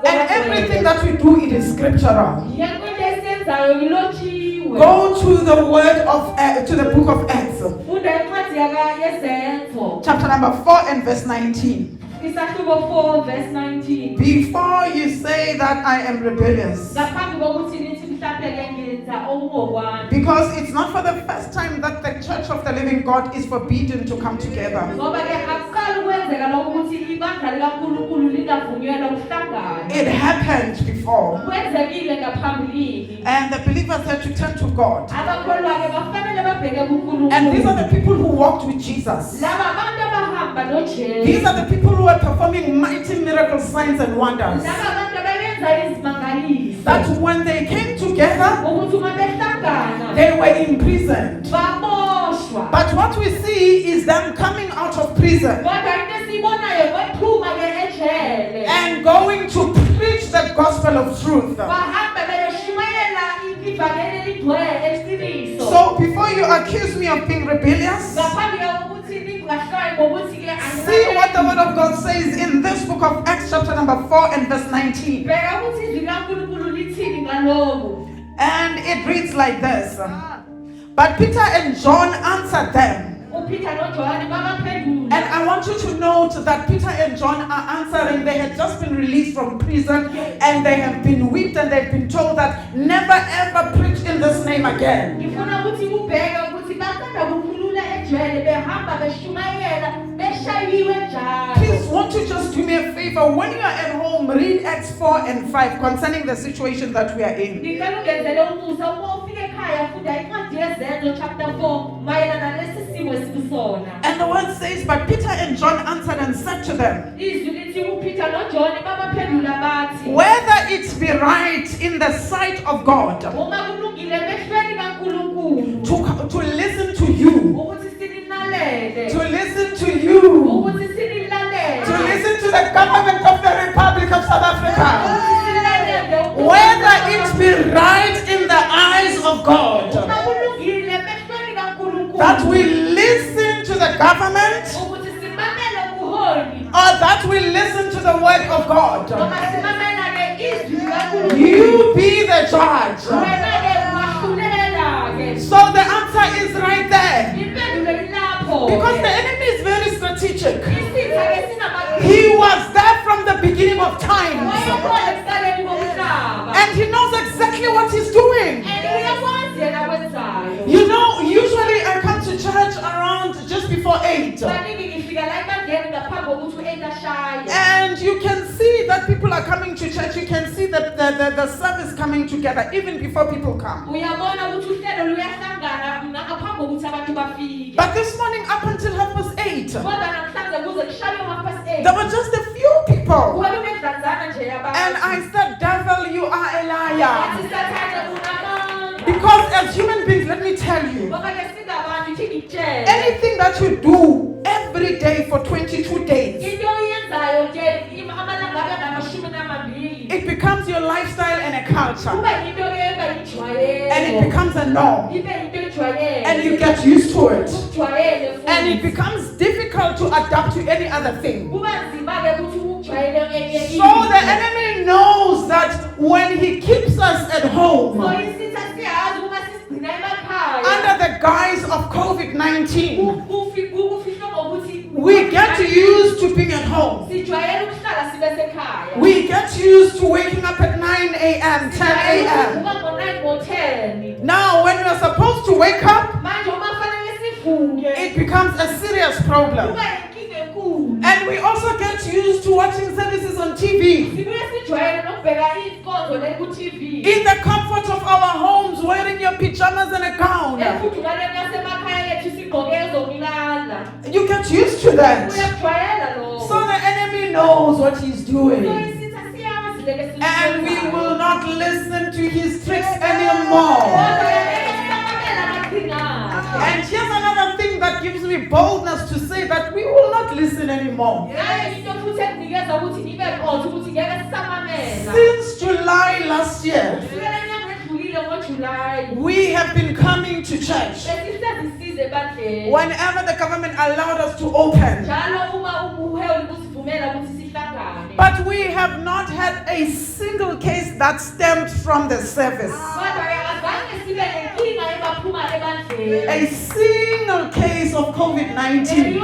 And everything that we do, it is scriptural. Go to the to the book of Acts, chapter number 4 and verse 19. Isahluko 4 verse 19. Before you say that I am rebellious, because it's not for the first time that the Church of the Living God is forbidden to come together. It happened before, and the believers had to turn to God. And these are the people who walked with Jesus. These are the people who are performing mighty miracle signs and wonders. That when they came together, they were imprisoned. But what we see is them coming out of prison and going to preach the gospel of truth. So before you accuse me of being rebellious, see what the word of God says in this book of Acts chapter number 4 and verse 19. And it reads like this. But Peter and John answered them. And I want you to note that Peter and John are answering. They had just been released from prison and they have been whipped and they've been told that never ever preach in this name again. Please, won't you just do me a favor? When you are at home, read Acts 4 and 5 concerning the situation that we are in. And the word says, but Peter and John answered and said to them, whether it be right in the sight of God to listen to you, to listen to the government of the Republic of South Africa, whether it be right in the eyes of God that we listen to the government or that we listen to the word of God. You be the judge. So the answer is right there. Because the enemy is very strategic. He was there from the beginning of time. And he knows exactly what he's doing. You know, usually I come to church around just before 8. And you can see that people are coming to church. You can see that the service coming together even before people come. But this morning up until 8:30, there were just a few people. And I said, devil, you are a liar. Because as human beings, let me tell you, anything that you do every day for 22 days, it becomes your lifestyle and a culture. And it becomes a norm. And you get used to it. And it becomes difficult to adapt to any other thing. So the enemy knows that when he keeps us at home, under the guise of COVID-19, we get used to being at home. We get used to waking up at 9 a.m., 10 a.m. Now, when you're supposed to wake up, it becomes a serious problem. And we also get used to watching services on TV. In the comfort of our homes, wearing your pajamas and a gown. You get used to that. So the enemy knows what he's doing. And we will not listen to his tricks anymore. And here's another thing that gives me boldness to say that we will not listen anymore. Since July last year, we have been coming to church whenever the government allowed us to open. But we have not had a single case that stemmed from the service. A single case of COVID-19.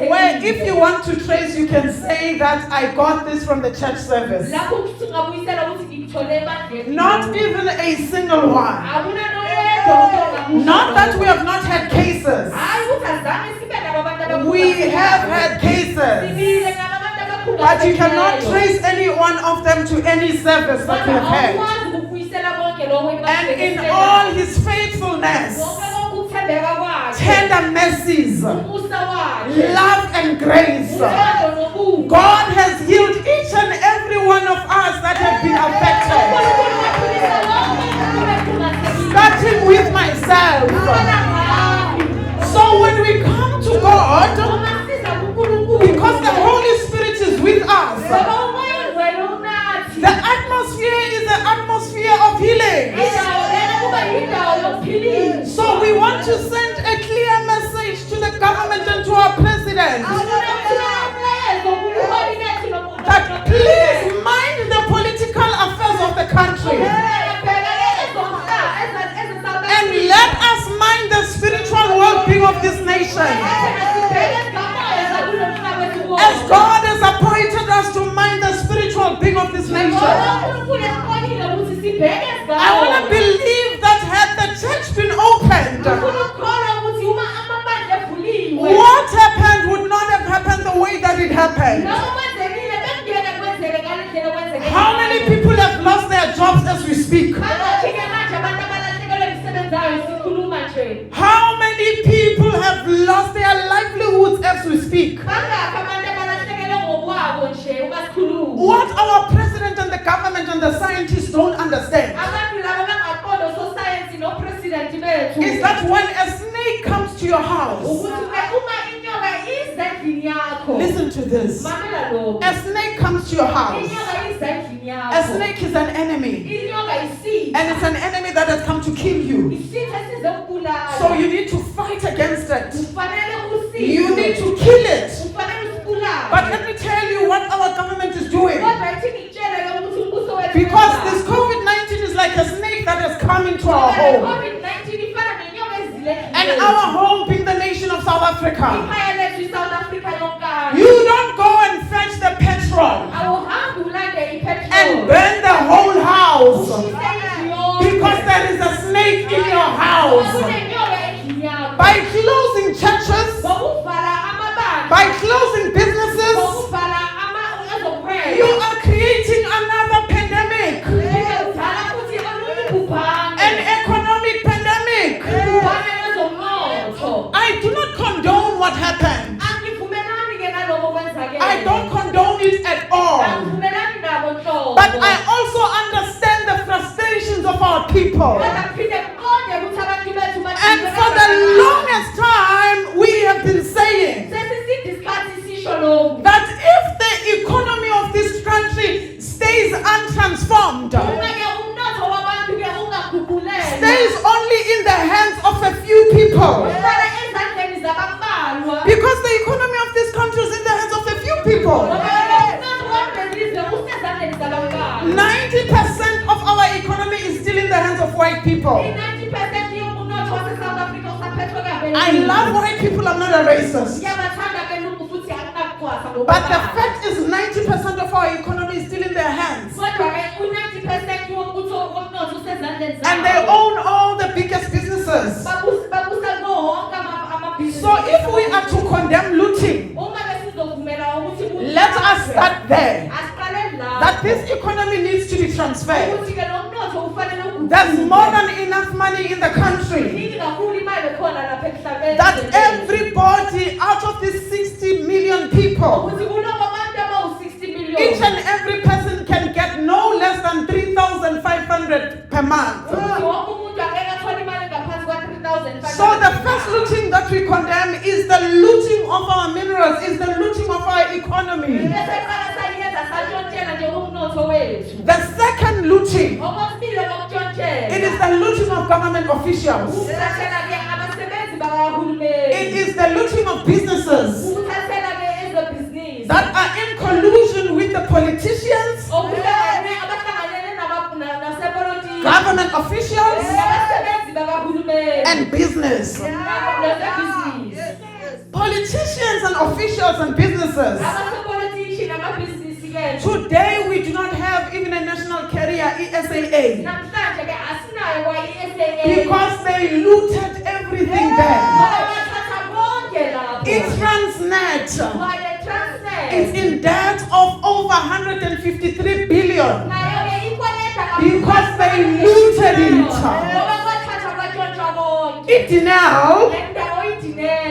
Where if you want to trace, you can say that I got this from the church service. Not even a single one. Not that we have not had cases. We have had cases. But you cannot trace any one of them to any service that we have had. And in all his faithfulness, tender mercies, love and grace, God has healed each and every one of us that have been affected. Starting with myself. So when we come to God, because the Holy Spirit is with us, the atmosphere is the atmosphere of healing. So we want to send a clear message to the government and to our president that please mind the political affairs of the country and let us mind the spiritual well-being of this nation. As God has appointed us to mind the spiritual being of this nation. I want to believe that had the church been opened, what happened would not have happened the way that it happened. How many people have lost their jobs as we speak? How many people have lost their livelihoods as we speak? What our president and the government and the scientists don't understand is that when a snake comes to your house, listen to this. A snake comes to your house. A snake is an enemy. And it's an enemy that has come to kill you. So you need to fight against it. You need to kill it. But let me tell you what our government is doing. Because this COVID-19 is like a snake that has come into our home. And our home being the nation of South Africa. You don't go and fetch the petrol and burn the whole house because there is a snake in your house. By closing churches, by closing businesses, you are creating another pandemic. An economic pandemic. I do not condone what happened. I don't condone it at all. But I also understand the frustrations of our people. And for the longest time, we have been saying that if the economy of this country stays untransformed, stays only in the hands of a few people, because the economy of this country is in the hands of a few people. 90% of our economy is still in the hands of white people. I love white people, I'm not a racist. But the fact is 90% of our economy is still in their hands. And they own all the biggest businesses. So if we are to condemn looting, let us start there. That this economy needs to be transferred. There's more than enough money in the country that everybody out of these 60 million people, each and every person can get no less than 3,500 per month. So the first looting that we condemn is the looting of our minerals, is the looting of our economy. The second looting, it is the looting of government officials. It is the looting of businesses. collusion with the politicians, government officials, and business. Politicians and officials and businesses. Today we do not have even a national carrier, ESAA, because they looted everything there. Transnet is in debt of over 153 billion because they looted it. Now,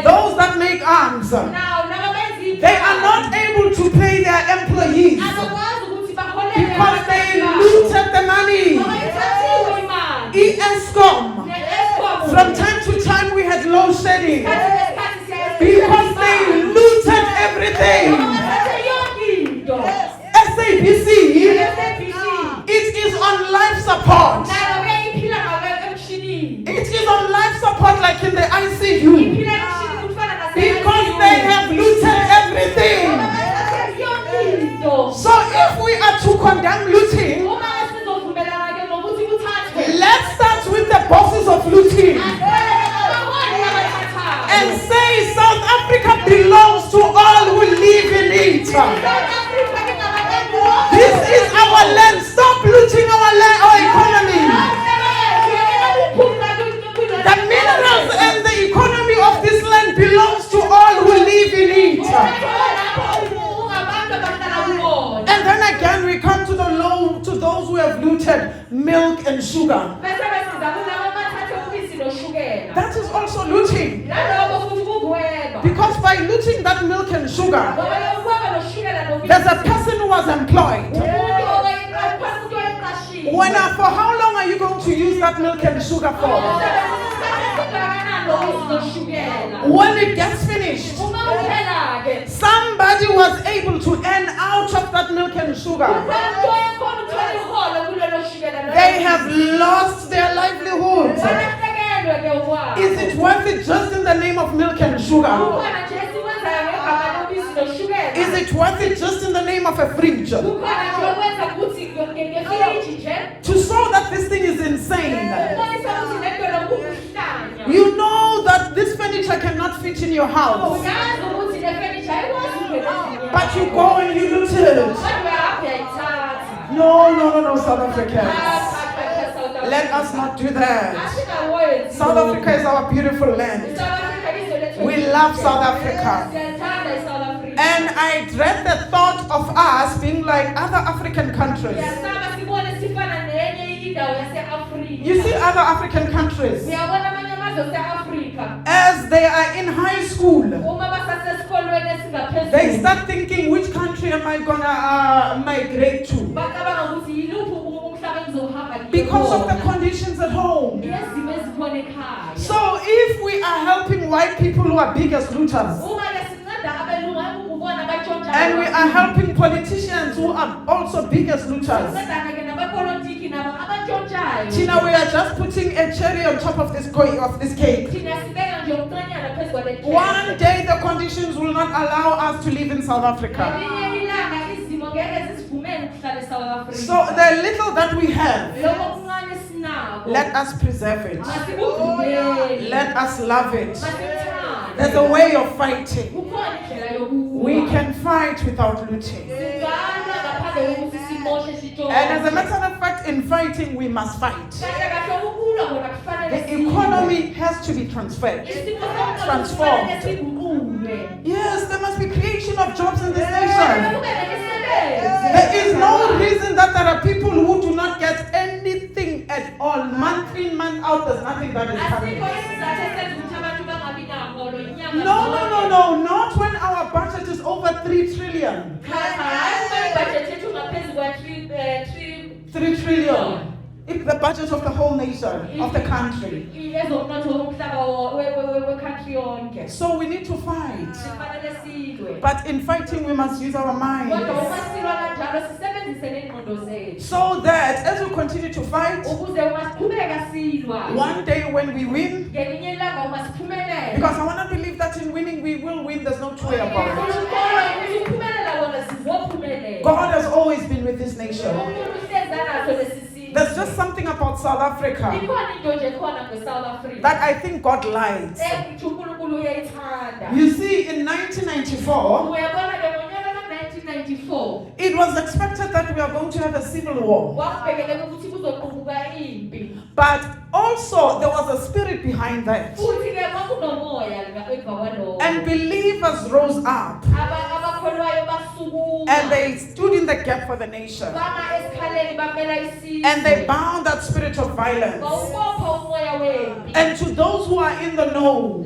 those that make arms, they are not able to pay their employees because they looted the money. ESCOM, from time to time we had load shedding because they looted everything. SABC, it is on life support. It is on life support like in the ICU because they have looted everything. So if we are to condemn looting, let's start with the bosses of looting and say South Africa belongs to all who live in it. This is our land. Stop looting our land, our economy. The minerals and the economy of this land belongs to all who live in it. And then again we come to those who have looted milk and sugar. That is also looting. Because by looting that milk and sugar, there's a person who was employed. For how long are you going to use that milk and sugar for? When it gets finished, somebody was able to earn out of that milk and sugar. They have lost their livelihood. Is it worth it just in the name of milk and sugar? Is it worth it just in the name of a fridge? To show that this thing is insane. You know that this furniture cannot fit in your house. But you go and you loot it. No, South Africans. Let us not do that. South Africa is our beautiful land. We love South Africa. And I dread the thought of us being like other African countries. You see other African countries, as they are in high school, they start thinking, which country am I gonna migrate to? Because of the conditions at home. So if we are helping white people who are biggest looters, and we are helping politicians who are also biggest looters, Tina, we are just putting a cherry on top of this cake. One day the conditions will not allow us to live in South Africa. So the little that we have, let us preserve it. Let us love it. There's a way of fighting. We can fight without looting. And as a matter of fact, in fighting, we must fight. The economy has to be transformed. Yes, there must be creation of jobs in this nation. There is no reason that there are people who do not get anything at all. Month in, month out, there's nothing that is coming. No, not when our budget is over 3 trillion. 3 trillion. It's the budget of the whole nation, of the country. So we need to fight. But in fighting, we must use our minds. So that as we continue to fight, one day when we win, because I want to believe that in winning we will win, there's no two way about it. nation. There's just something about South Africa that I think God likes. You see, in 1994, it was expected that we are going to have a civil war. But also, there was a spirit behind that. And believers rose up. And they stood in the gap for the nation. And they bound that spirit of violence. And to those who are in the know,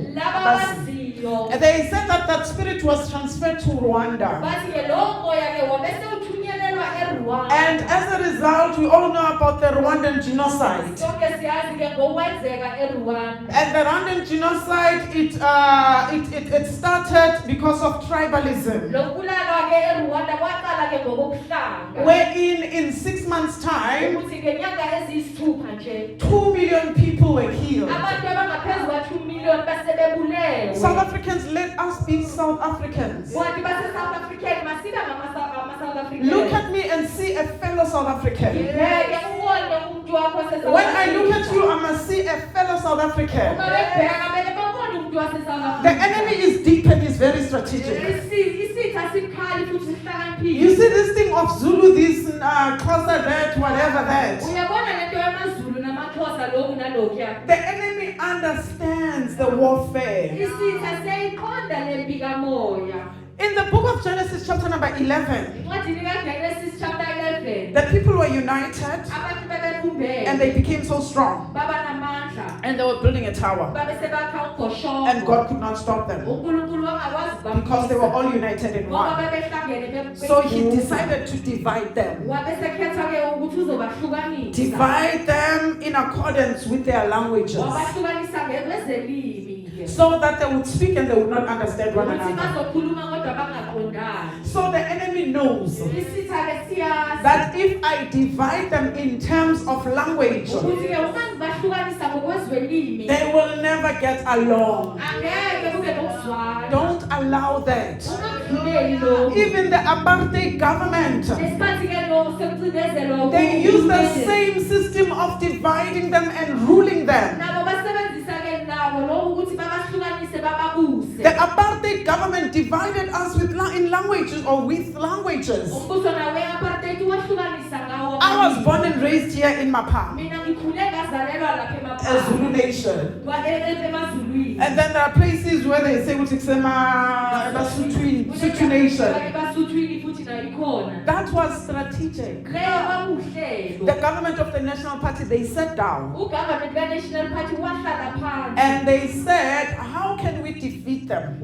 they said that that spirit was transferred to Rwanda. And as a result, we all know about the Rwandan genocide. And the Rwandan genocide, it started because of tribalism. Wherein in 6 months' time, 2 million people were killed. South Africans, let us be South Africans. Look at me and see a fellow South African. When I look at you, I must see a fellow South African. The enemy is deep and is very strategic. You see this thing of Zulu, this Xhosa, that, whatever that. The enemy understands the warfare. In the book of Genesis chapter number 11, the people were united and they became so strong. And they were building a tower. And God could not stop them because they were all united in one. So he decided to divide them. Divide them in accordance with their languages, so that they would speak and they would not understand one another. So the enemy knows that if I divide them in terms of language, they will never get along. Don't allow that. Even the apartheid government, they use the same system of dividing them and ruling them. The apartheid government divided us in languages or with languages. I was born and raised here in Mapa, a Zulu nation. And then there are places where they say Sotho nation. That was strategic. The government of the National Party, they sat down and they said, how can we defeat them?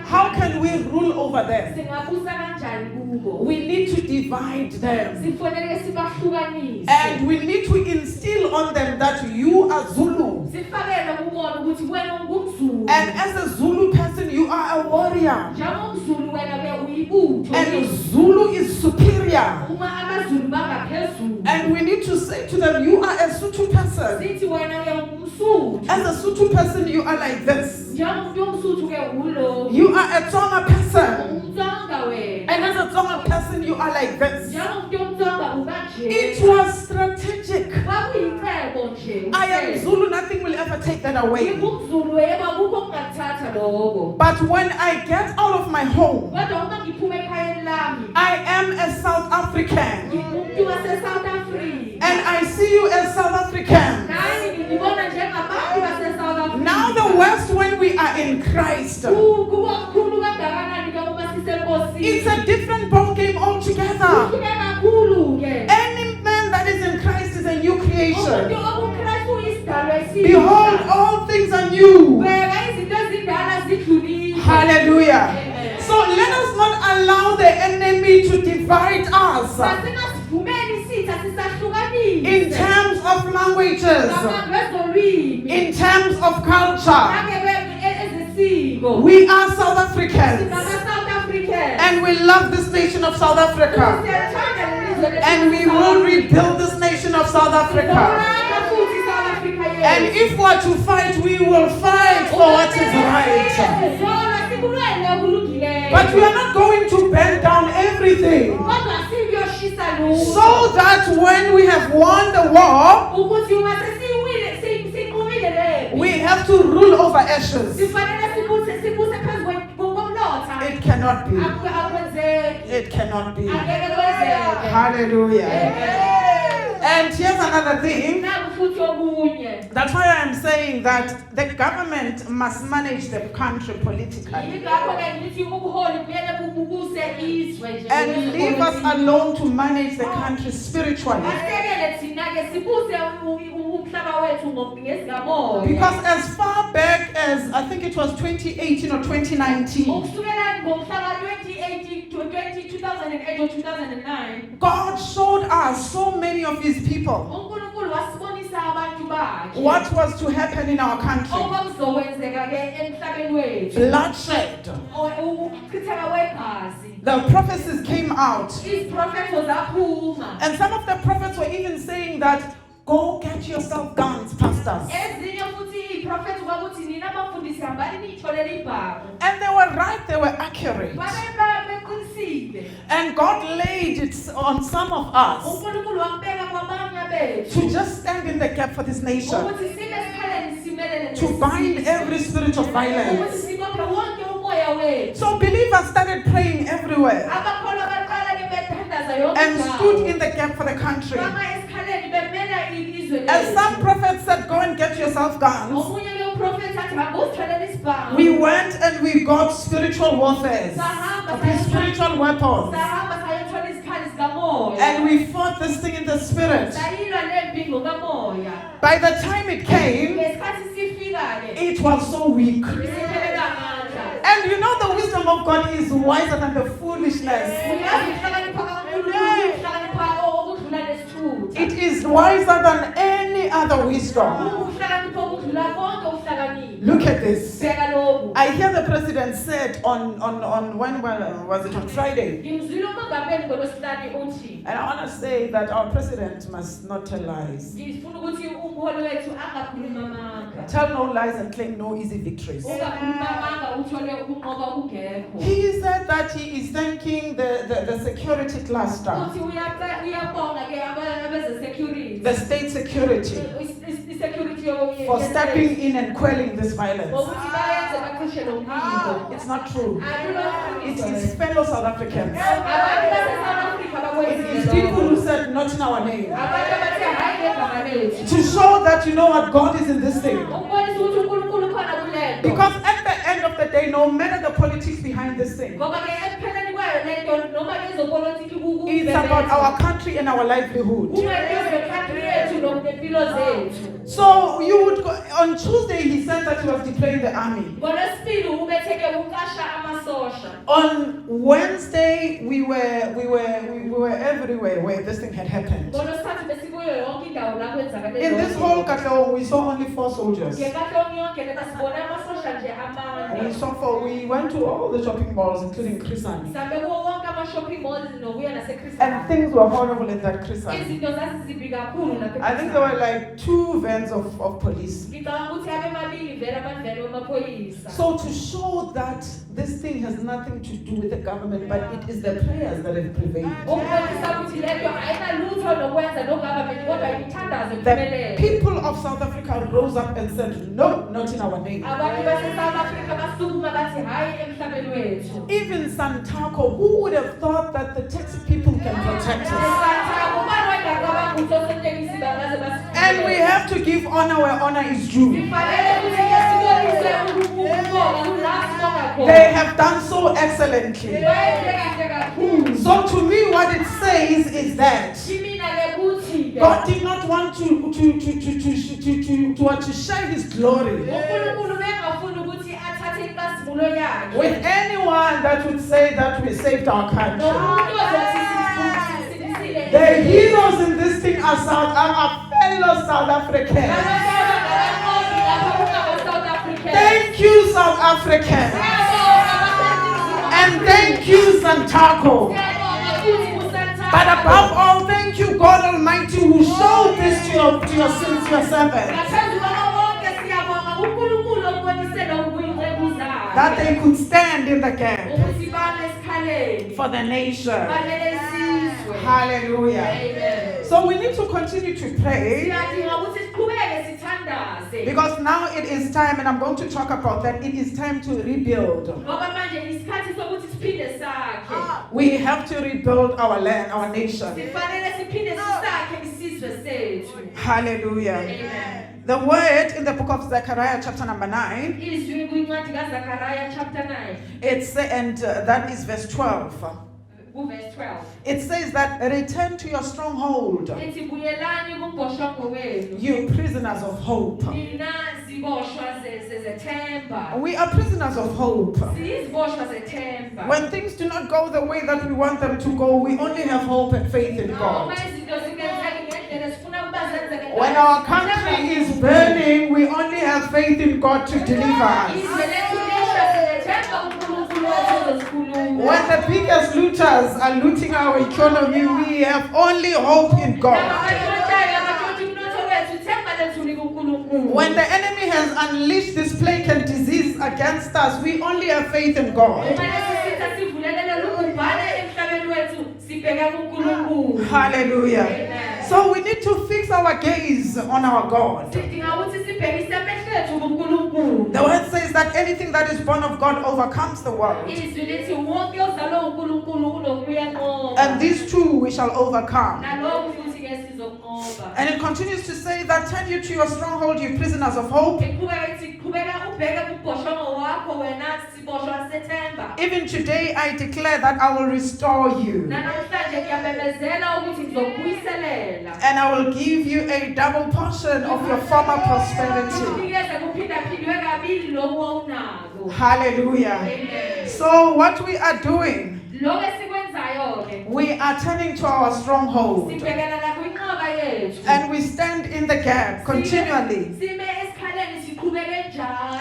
How can we rule over them? We need to divide them. And we need to instill on them that you are Zulu. And as a Zulu person, you are a warrior. And Zulu is superior. And we need to say to them, you are a Sotho person. As a Sotho person, you are like this. You are a Tsonga person. And as a Tsonga person, you are like this. It was strategic. I am Zulu, nothing will ever take that away. But when I get out of my home, I am a South African. And I see you as South African. Now the West, when we are in Christ, it's a different ball game altogether. Any man that is in Christ is a new creation. Behold, all things are new. Hallelujah. So let us not allow the enemy to divide us in terms of languages, in terms of culture. We are South Africans, and we love this nation of South Africa, and we will rebuild this nation of South Africa. And if we're to fight, we will fight for what is right. But we are not going to bend down everything. So that when we have won the war, we have to rule over ashes. It cannot be. It cannot be. Hallelujah. And here's another thing. That's why I'm saying that the government must manage the country politically. And leave us alone to manage the country spiritually. Because as far back as, I think it was 2018 or 2019, God showed us so many of His people what was to happen in our country. Bloodshed. The prophecies came out. And some of the prophets were even saying that, go get yourself guns, pastors. And they were right, they were accurate. And God laid it on some of us to just stand in the gap for this nation, to bind every spirit of violence. So believers started praying everywhere and stood in the gap for the country. And some prophets said, go and get yourself guns. We went and we got spiritual warfare, spiritual weapons. And we fought this thing in the spirit. By the time it came, it was so weak. And you know the wisdom of God is wiser than the foolishness. It is wiser than any other wisdom. Look at this. I hear the president said on when was it, on Friday? And I want to say that our president must not tell lies. Tell no lies and claim no easy victories. He said that he is thanking the security cluster, the state security, for stepping in and quelling this violence. It's not true. It is fellow South Africans. It is people who said not in our name. To show that you know what God is in this thing. Because at the end of the day, no matter the politics behind this thing, it's about our country and our livelihood. So you would go, on Tuesday he said that he was deploying the army. On Wednesday we were everywhere where this thing had happened. In this whole Katlao we saw only 4 soldiers. We went to all the shopping malls, including Krisani. And things were horrible in that Krisani. I think there were like 2 vans of police. So to show that this thing has nothing to do with the government, but it is the prayers that have prevailed. The people of South Africa rose up and said, no, not in our name. Even Santako, who would have thought that the taxi people can protect us? And we have to give honor where honor is due. They have done so excellently. So to me what it says is that God did not want to share His glory with anyone that would say that we saved our country. The heroes in this thing are fellow South Africans. Thank you, South Africans. And thank you, Santako. But above all, thank you, God Almighty, who showed this to your sincere servants, that they could stand in the gap for the nation. Hallelujah. Amen. So we need to continue to pray Siyadinga ukuthi siqhubeke sithandaze. because now it is time, and I'm going to talk about that. It is time to rebuild. Ngoba manje isikhathi sokuthi siphinde sakhe. We have to rebuild our land, our nation. Sifanele siphinde sisakhe isizwe sethu. Hallelujah. Amen. The word in the book of Zechariah, chapter number 9, Izwi kwincwadi kaZakaraya chapter 9 and that is verse 12. verse 12. It says that return to your stronghold, Ethi buyelani kumbhoshongo wenu. you prisoners of hope. Nina ziboshwa zethemba. We are prisoners of hope. Siyiziboshwa zethemba. When things do not go the way that we want them to go, we only have hope and faith in God. Uma izinto zingenzeki ngendlela esifuna ukuba zenzeke. When our country is burning, we only have faith in God to deliver us. Izwe lethu lisha siyethemba uNkulunkulu wethu ozosikhulula. When the biggest looters are looting our economy, we have only hope in God. When the enemy has unleashed this plague and disease against us, we only have faith in God. Hallelujah. Amen. So we need to fix our gaze on our God. The word says that anything that is born of God overcomes the world. And these two we shall overcome. And it continues to say that turn you to your stronghold, you prisoners of hope. Even today I declare that I will restore you. And I will give you a double portion of your former prosperity. Hallelujah. Amen. So what we are doing, we are turning to our stronghold. And we stand in the gap continually.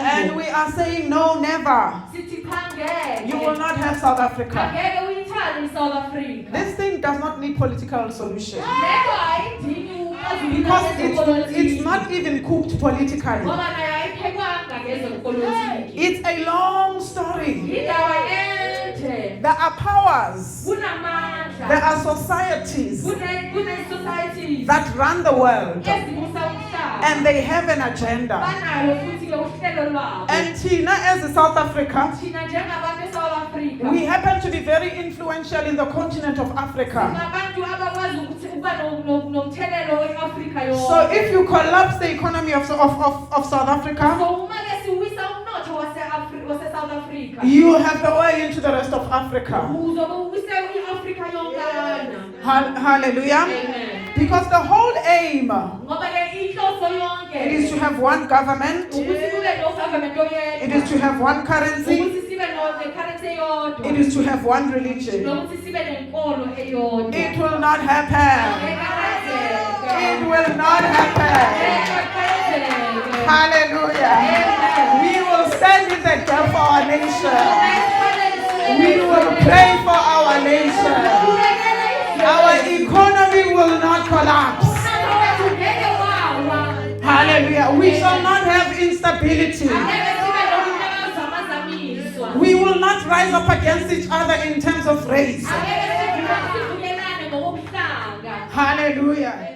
And we are saying, no, never. You will not have South Africa. This thing does not need political solution. Because it's not even cooked politically. It's a long story. There are powers. There are societies that run the world. And they have an agenda. And Tina, as a South Africa, we happen to be very influential in the continent of Africa. So if you collapse the economy of South Africa, you have the way into the rest of Africa. Hallelujah. Amen. Because the whole aim it is to have one government. It is to have one currency. It is to have one religion. It will not happen. It will not happen. Hallelujah. We will stand in the gap for our nation. We will pray for our nation. Our economy will not collapse. Hallelujah. We shall not have instability. We will not rise up against each other in terms of race. Hallelujah.